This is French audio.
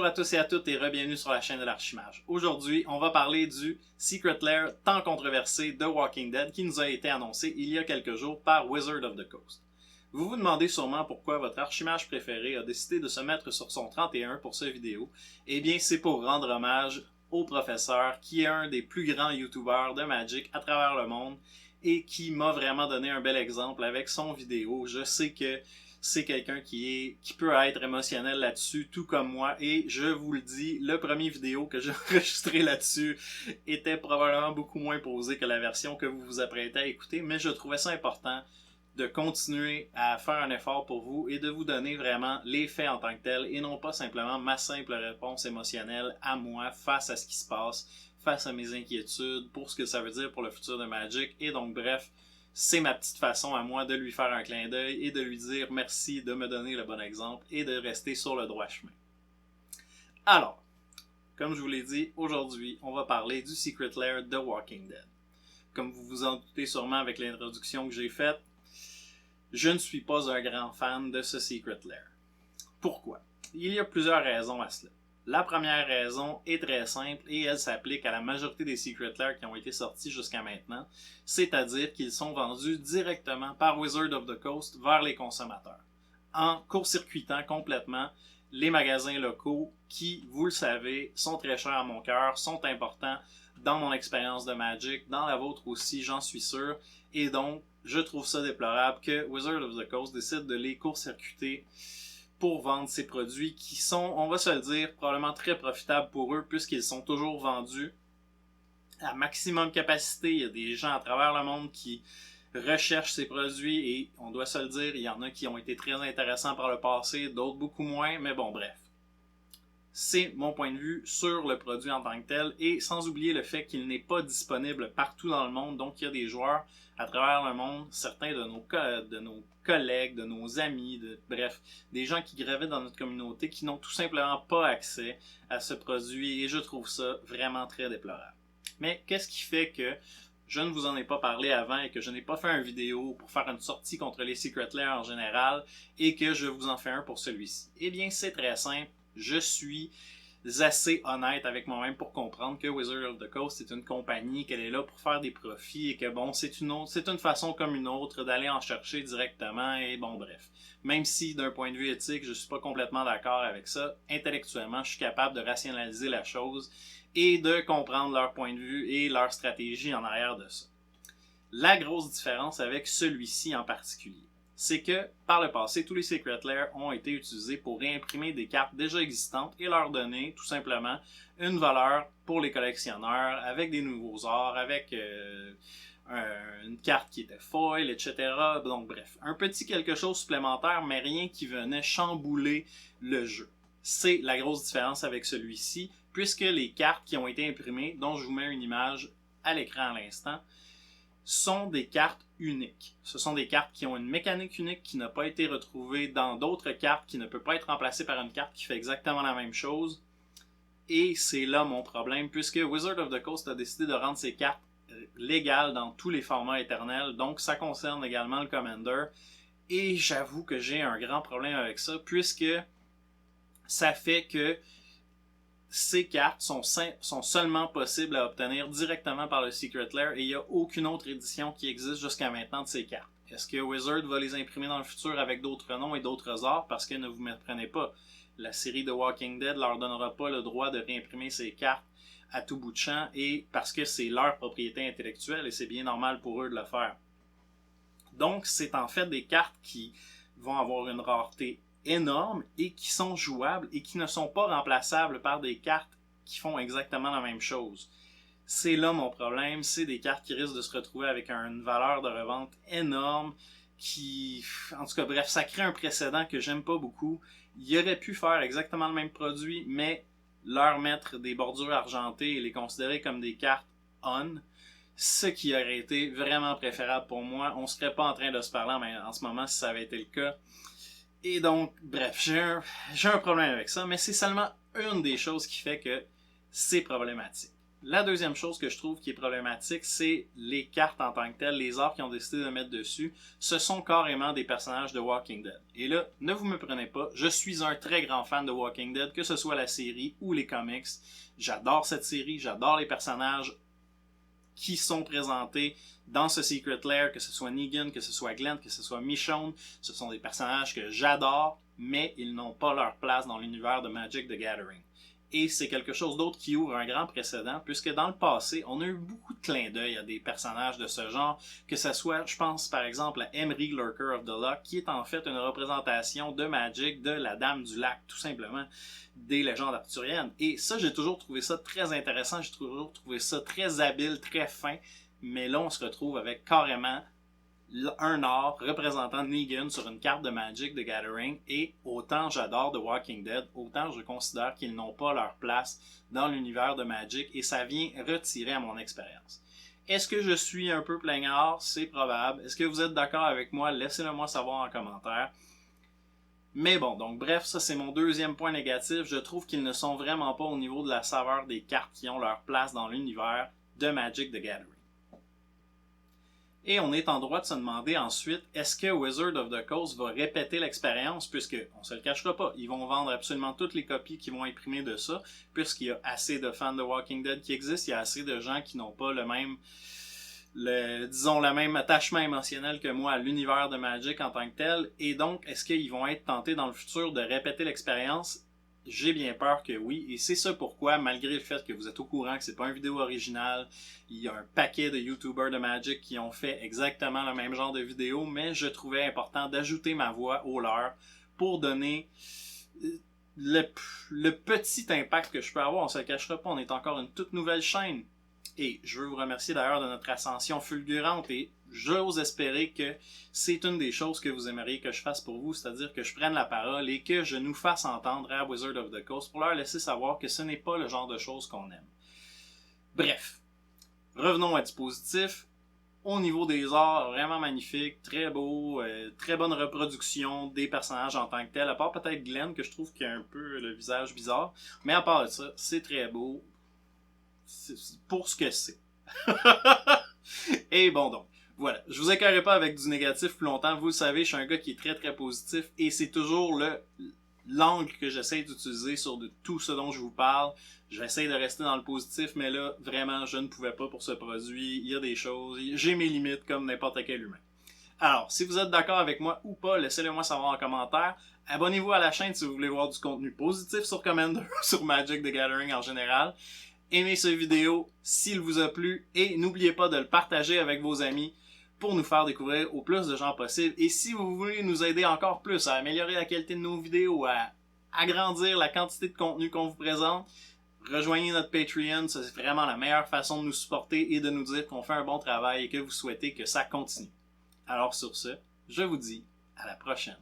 Bonjour à tous et à toutes et re-bienvenue sur la chaîne de l'Archimage. Aujourd'hui, on va parler du Secret Lair tant controversé de Walking Dead qui nous a été annoncé il y a quelques jours par Wizard of the Coast. Vous vous demandez sûrement pourquoi votre Archimage préféré a décidé de se mettre sur son 31 pour cette vidéo. Eh bien, c'est pour rendre hommage au professeur qui est un des plus grands YouTubers de Magic à travers le monde et qui m'a vraiment donné un bel exemple avec son vidéo. Je sais que c'est quelqu'un qui peut être émotionnel là-dessus, tout comme moi, et je vous le dis, le premier vidéo que j'ai enregistré là-dessus était probablement beaucoup moins posé que la version que vous vous apprêtez à écouter, mais je trouvais ça important de continuer à faire un effort pour vous et de vous donner vraiment les faits en tant que tels et non pas simplement ma simple réponse émotionnelle à moi face à ce qui se passe, face à mes inquiétudes, pour ce que ça veut dire pour le futur de Magic, et donc bref, c'est ma petite façon à moi de lui faire un clin d'œil et de lui dire merci de me donner le bon exemple et de rester sur le droit chemin. Alors, comme je vous l'ai dit, aujourd'hui, on va parler du Secret Lair de Walking Dead. Comme vous vous en doutez sûrement avec l'introduction que j'ai faite, je ne suis pas un grand fan de ce Secret Lair. Pourquoi? Il y a plusieurs raisons à cela. La première raison est très simple et elle s'applique à la majorité des Secret Lair qui ont été sortis jusqu'à maintenant, c'est-à-dire qu'ils sont vendus directement par Wizard of the Coast vers les consommateurs, en court-circuitant complètement les magasins locaux qui, vous le savez, sont très chers à mon cœur, sont importants dans mon expérience de Magic, dans la vôtre aussi, j'en suis sûr, et donc je trouve ça déplorable que Wizard of the Coast décide de les court-circuiter pour vendre ces produits qui sont, on va se le dire, probablement très profitables pour eux puisqu'ils sont toujours vendus à maximum capacité. Il y a des gens à travers le monde qui recherchent ces produits et on doit se le dire, il y en a qui ont été très intéressants par le passé, d'autres beaucoup moins, mais bon, bref. C'est mon point de vue sur le produit en tant que tel et sans oublier le fait qu'il n'est pas disponible partout dans le monde. Donc il y a des joueurs à travers le monde, certains de nos collègues, de nos amis, bref, des gens qui gravitent dans notre communauté qui n'ont tout simplement pas accès à ce produit et je trouve ça vraiment très déplorable. Mais qu'est-ce qui fait que je ne vous en ai pas parlé avant et que je n'ai pas fait une vidéo pour faire une sortie contre les Secret Lair en général et que je vous en fais un pour celui-ci? Eh bien, c'est très simple. Je suis assez honnête avec moi-même pour comprendre que Wizard of the Coast est une compagnie, qu'elle est là pour faire des profits et que bon, c'est une façon comme une autre d'aller en chercher directement et bon, bref. Même si d'un point de vue éthique, je suis pas complètement d'accord avec ça, intellectuellement, je suis capable de rationaliser la chose et de comprendre leur point de vue et leur stratégie en arrière de ça. La grosse différence avec celui-ci en particulier, c'est que, par le passé, tous les Secret Lair ont été utilisés pour réimprimer des cartes déjà existantes et leur donner, tout simplement, une valeur pour les collectionneurs, avec des nouveaux arts, avec une carte qui était foil, etc. Donc bref, un petit quelque chose supplémentaire, mais rien qui venait chambouler le jeu. C'est la grosse différence avec celui-ci, puisque les cartes qui ont été imprimées, dont je vous mets une image à l'écran à l'instant, sont des cartes uniques. Ce sont des cartes qui ont une mécanique unique qui n'a pas été retrouvée dans d'autres cartes, qui ne peut pas être remplacée par une carte qui fait exactement la même chose. Et c'est là mon problème, puisque Wizard of the Coast a décidé de rendre ces cartes légales dans tous les formats éternels, donc ça concerne également le Commander. Et j'avoue que j'ai un grand problème avec ça, puisque ça fait que ces cartes sont seulement possibles à obtenir directement par le Secret Lair et il n'y a aucune autre édition qui existe jusqu'à maintenant de ces cartes. Est-ce que Wizard va les imprimer dans le futur avec d'autres noms et d'autres arts? Parce que ne vous méprenez pas, la série de Walking Dead leur donnera pas le droit de réimprimer ces cartes à tout bout de champ et parce que c'est leur propriété intellectuelle et c'est bien normal pour eux de le faire. Donc c'est en fait des cartes qui vont avoir une rareté énormes et qui sont jouables et qui ne sont pas remplaçables par des cartes qui font exactement la même chose. C'est là mon problème, c'est des cartes qui risquent de se retrouver avec une valeur de revente énorme qui, en tout cas bref, ça crée un précédent que j'aime pas beaucoup. Ils auraient pu faire exactement le même produit, mais leur mettre des bordures argentées et les considérer comme des cartes on, ce qui aurait été vraiment préférable pour moi. On serait pas en train de se parler en ce moment si ça avait été le cas. Et donc, bref, j'ai un problème avec ça, mais c'est seulement une des choses qui fait que c'est problématique. La deuxième chose que je trouve qui est problématique, c'est les cartes en tant que telles, les arts qu'ils ont décidé de mettre dessus. Ce sont carrément des personnages de Walking Dead. Et là, ne vous me prenez pas, je suis un très grand fan de Walking Dead, que ce soit la série ou les comics. J'adore cette série, j'adore les personnages qui sont présentés dans ce Secret Lair, que ce soit Negan, que ce soit Glenn, que ce soit Michonne. Ce sont des personnages que j'adore, mais ils n'ont pas leur place dans l'univers de Magic the Gathering. Et c'est quelque chose d'autre qui ouvre un grand précédent, puisque dans le passé, on a eu beaucoup de clins d'œil à des personnages de ce genre, que ce soit, je pense par exemple à Emery Lurker of the Loch, qui est en fait une représentation de Magic, de la Dame du Lac, tout simplement, des légendes arthuriennes. Et ça, j'ai toujours trouvé ça très intéressant, j'ai toujours trouvé ça très habile, très fin, mais là, on se retrouve avec carrément un art représentant Negan sur une carte de Magic the Gathering, et autant j'adore The Walking Dead, autant je considère qu'ils n'ont pas leur place dans l'univers de Magic, et ça vient retirer à mon expérience. Est-ce que je suis un peu plaignard? C'est probable. Est-ce que vous êtes d'accord avec moi? Laissez-le moi savoir en commentaire. Mais bon, donc bref, ça c'est mon deuxième point négatif. Je trouve qu'ils ne sont vraiment pas au niveau de la saveur des cartes qui ont leur place dans l'univers de Magic the Gathering. Et on est en droit de se demander ensuite, est-ce que Wizard of the Coast va répéter l'expérience, puisque, on se le cachera pas, ils vont vendre absolument toutes les copies qui vont imprimer de ça, puisqu'il y a assez de fans de Walking Dead qui existent, il y a assez de gens qui n'ont pas le même attachement émotionnel que moi à l'univers de Magic en tant que tel, et donc, est-ce qu'ils vont être tentés dans le futur de répéter l'expérience? J'ai bien peur que oui, et c'est ça pourquoi, malgré le fait que vous êtes au courant que c'est pas une vidéo originale, il y a un paquet de YouTubers de Magic qui ont fait exactement le même genre de vidéo, mais je trouvais important d'ajouter ma voix au leur pour donner le petit impact que je peux avoir. On se le cachera pas, on est encore une toute nouvelle chaîne. Et je veux vous remercier d'ailleurs de notre ascension fulgurante, et j'ose espérer que c'est une des choses que vous aimeriez que je fasse pour vous, c'est-à-dire que je prenne la parole et que je nous fasse entendre à Wizard of the Coast pour leur laisser savoir que ce n'est pas le genre de choses qu'on aime. Bref, revenons à du positif. Au niveau des arts, vraiment magnifique, très beau, très bonne reproduction des personnages en tant que tels, à part peut-être Glenn, que je trouve qu'il a un peu le visage bizarre, mais à part de ça, c'est très beau. Pour ce que c'est. Et bon donc, voilà. Je vous écœurerai pas avec du négatif plus longtemps. Vous le savez, je suis un gars qui est très très positif, et c'est toujours l'angle que j'essaie d'utiliser sur tout ce dont je vous parle. J'essaie de rester dans le positif, mais là, vraiment, je ne pouvais pas pour ce produit. Il y a des choses, j'ai mes limites comme n'importe quel humain. Alors, si vous êtes d'accord avec moi ou pas, laissez-le moi savoir en commentaire. Abonnez-vous à la chaîne si vous voulez voir du contenu positif sur Commander, sur Magic the Gathering en général. Aimez cette vidéo s'il vous a plu, et n'oubliez pas de le partager avec vos amis pour nous faire découvrir au plus de gens possible. Et si vous voulez nous aider encore plus à améliorer la qualité de nos vidéos, à agrandir la quantité de contenu qu'on vous présente, rejoignez notre Patreon. C'est vraiment la meilleure façon de nous supporter et de nous dire qu'on fait un bon travail et que vous souhaitez que ça continue. Alors sur ce, je vous dis à la prochaine.